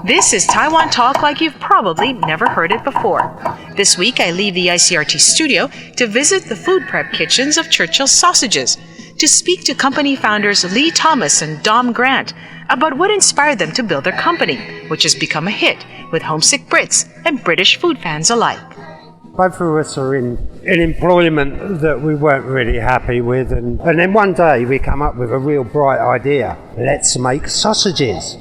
This is Taiwan Talk like you've probably never heard it before. This week I leave the ICRT studio to visit the food prep kitchens of Churchill Sausages, to speak to company founders Lee Thomas and Dom Grant about what inspired them to build their company, which has become a hit with homesick Brits and British food fans alike. Both of us are in employment that we weren't really happy with, and then one day we come up with a real bright idea. Let's make sausages.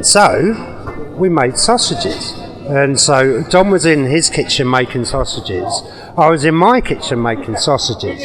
So we made sausages. And so Dom was in his kitchen making sausages. I was in my kitchen making sausages.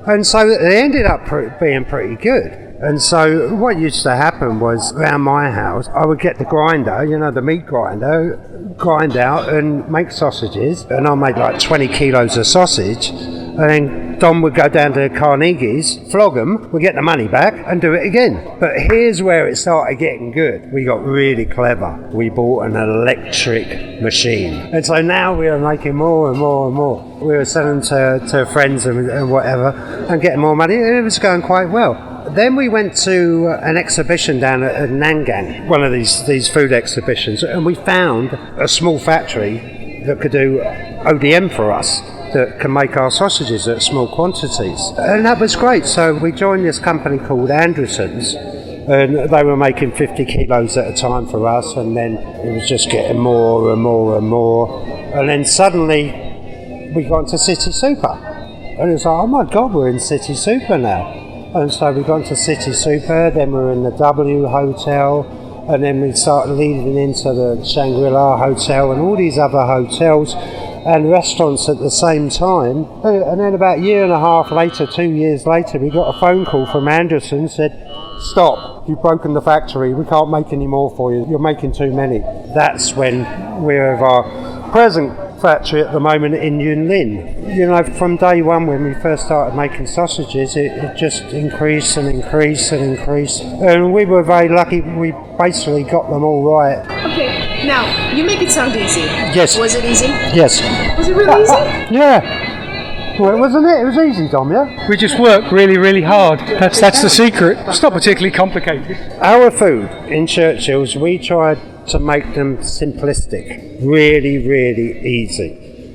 And so they ended up being pretty good. And so what used to happen was, around my house, I would get the grinder, the meat grinder, grind out and make sausages. And I made like 20 kilos of sausage. And then Dom would go down to Carnegie's, flog them, we'd get the money back and do it again. But here's where it started getting good. We got really clever. We bought an electric machine. And so now we are making more and more and more. We were selling to friends and whatever and getting more money. And it was going quite well. Then we went to an exhibition down at Nangang, one of these food exhibitions, and we found a small factory that could do ODM for us, that can make our sausages at small quantities. And that was great. So we joined this company called Anderson's, and they were making 50 kilos at a time for us, and then it was just getting more and more and more. And then suddenly we got into City Super. And it was like, oh my God, we're in City Super now. And so we got into City Super, then we were in the W Hotel, and then we started leading into the Shangri-La Hotel and all these other hotels and restaurants at the same time. And then about a year and a half later, 2 years later, we got a phone call from Anderson, said, stop, you've broken the factory, we can't make any more for you, you're making too many. That's when we have our present factory at the moment in Yunlin. From day one when we first started making sausages, it just increased and increased and increased. And we were very lucky, we basically got them all right. Okay, now, you make it sound easy. Yes. Was it easy? Yes. Was it really easy? Yeah. Well, wasn't it? It was easy, Dom, yeah? We just work really, really hard. That's the secret. It's not particularly complicated. Our food in Churchill's, we tried to make them simplistic, really, really easy.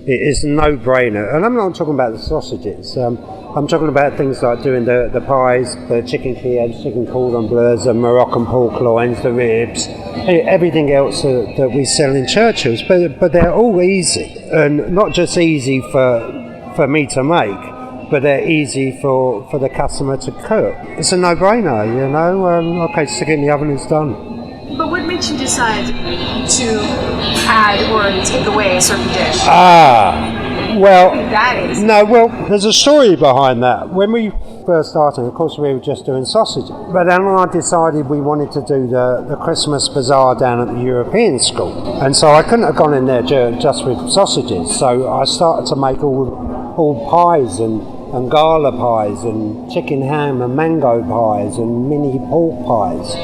It is a no-brainer. And I'm not talking about the sausages. I'm talking about things like doing the pies, the chicken Kievs, chicken cordon bleus, the Moroccan pork loins, the ribs, everything else that we sell in Churchill's. But they're all easy. And not just easy for me to make, but they're easy for the customer to cook. It's a no-brainer, okay, stick it in the oven, it's done. But what makes you decide to add or take away a certain dish? There's a story behind that. When we first started, of course, we were just doing sausage. But then I decided we wanted to do the Christmas bazaar down at the European school. And so I couldn't have gone in there just with sausages. So I started to make all pies and gala pies and chicken ham and mango pies and mini pork pies.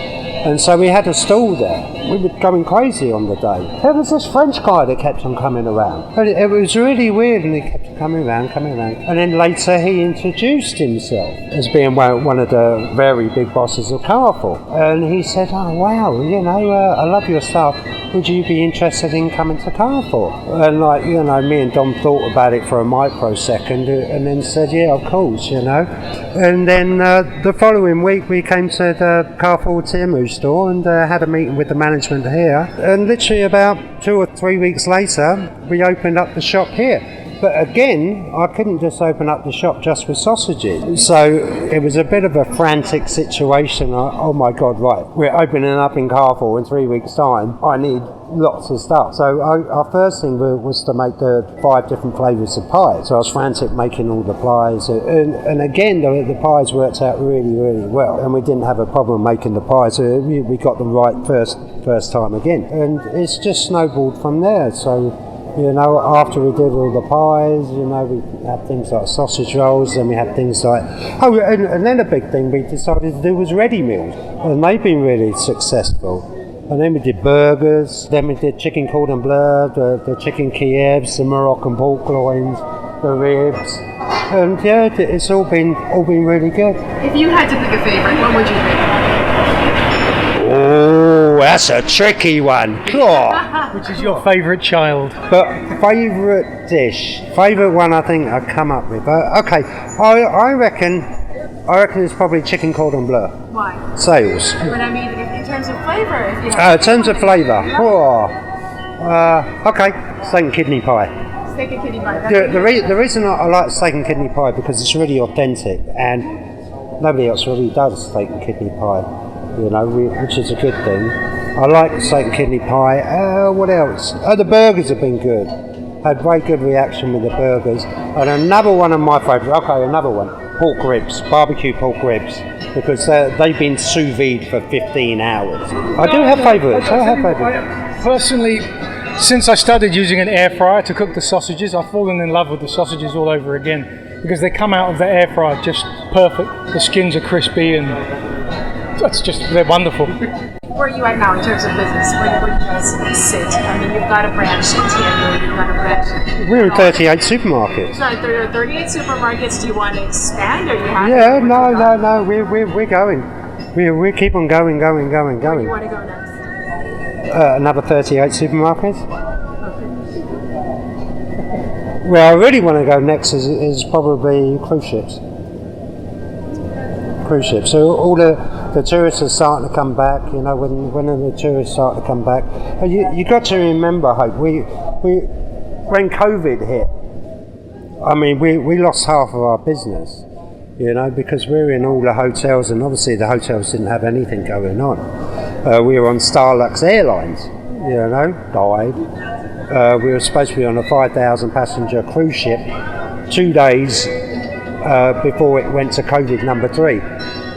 And so we had a stall there. We were going crazy on the day. There was this French guy that kept on coming around. And it was really weird, and he kept coming around. And then later he introduced himself as being one of the very big bosses of Carrefour. And he said, oh wow, I love your stuff. Would you be interested in coming to Carrefour? And me and Dom thought about it for a microsecond and then said, yeah, of course, And then the following week we came to the Carrefour Tienmou store and had a meeting with the management here. And literally about 2 or 3 weeks later, we opened up the shop here. But again, I couldn't just open up the shop just with sausages. So it was a bit of a frantic situation. Oh my God, right, we're opening up in Carrefour in 3 weeks' time. I need lots of stuff. So our first thing was to make the 5 different flavours of pie. So I was frantic making all the pies. And again, the pies worked out really, really well. And we didn't have a problem making the pies. So we got them right first time again. And it's just snowballed from there. So after we did all the pies, we had things like sausage rolls, and we had things like... and then a big thing we decided to do was ready meals. And they've been really successful. And then we did burgers, then we did chicken cordon bleu, the chicken Kievs, the Moroccan pork loins, the ribs. And yeah, it's all been really good. If you had to pick a favourite, what would you pick? That's a tricky one. Oh. Which is your favourite child? But favourite dish, favourite one I think I come up with. Okay, I reckon it's probably chicken cordon bleu. Why? Sales. But I mean, in terms of flavor, if you have In terms of flavour. Oh. Okay, steak and kidney pie. steak and kidney pie. The reason I like steak and kidney pie because it's really authentic and nobody else really does steak and kidney pie, which is a good thing. I like steak and kidney pie. What else? The burgers have been good. Had very good reaction with the burgers. And another one of my favourite, another one, pork ribs, barbecue pork ribs, because they've been sous vide for 15 hours. I do have favourites. Personally, since I started using an air fryer to cook the sausages, I've fallen in love with the sausages all over again because they come out of the air fryer just perfect. The skins are crispy and they're wonderful. Where are you at now in terms of business? Where do you guys sit? I mean, you've got a branch in Tienmou, you've got a branch. We're in 38 supermarkets. Sorry, there are 38 supermarkets. Do you want to expand or do you have Yeah, no. We're going. We keep on going. Where do you want to go next? Another 38 supermarkets. Where I really want to go next is probably cruise ships. So all the tourists are starting to come back. When the tourists start to come back, and you got to remember, Hope. When COVID hit, I mean, we lost half of our business. Because we're in all the hotels, and obviously the hotels didn't have anything going on. We were on Starlux Airlines, died. We were supposed to be on a 5,000 passenger cruise ship 2 days before it went to COVID number 3.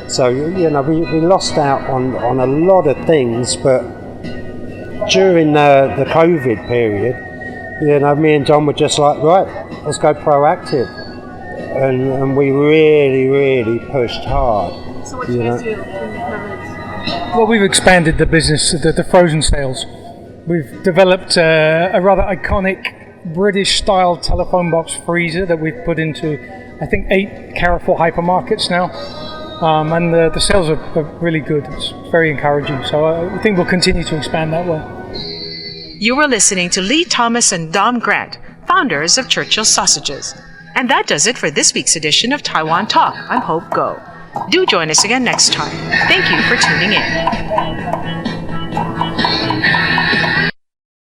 So, we lost out on a lot of things, but during the COVID period, me and Don were just like, right, let's go proactive. And we really pushed hard. So what do you guys do? Well, we've expanded the business, the frozen sales. We've developed a rather iconic British-style telephone box freezer that we've put into, I think, 8 Carrefour hypermarkets now. And the sales are really good. It's very encouraging. So I think we'll continue to expand that way. You were listening to Lee Thomas and Dom Grant, founders of Churchill Sausages. And that does it for this week's edition of Taiwan Talk. I'm Hope Go. Do join us again next time. Thank you for tuning in.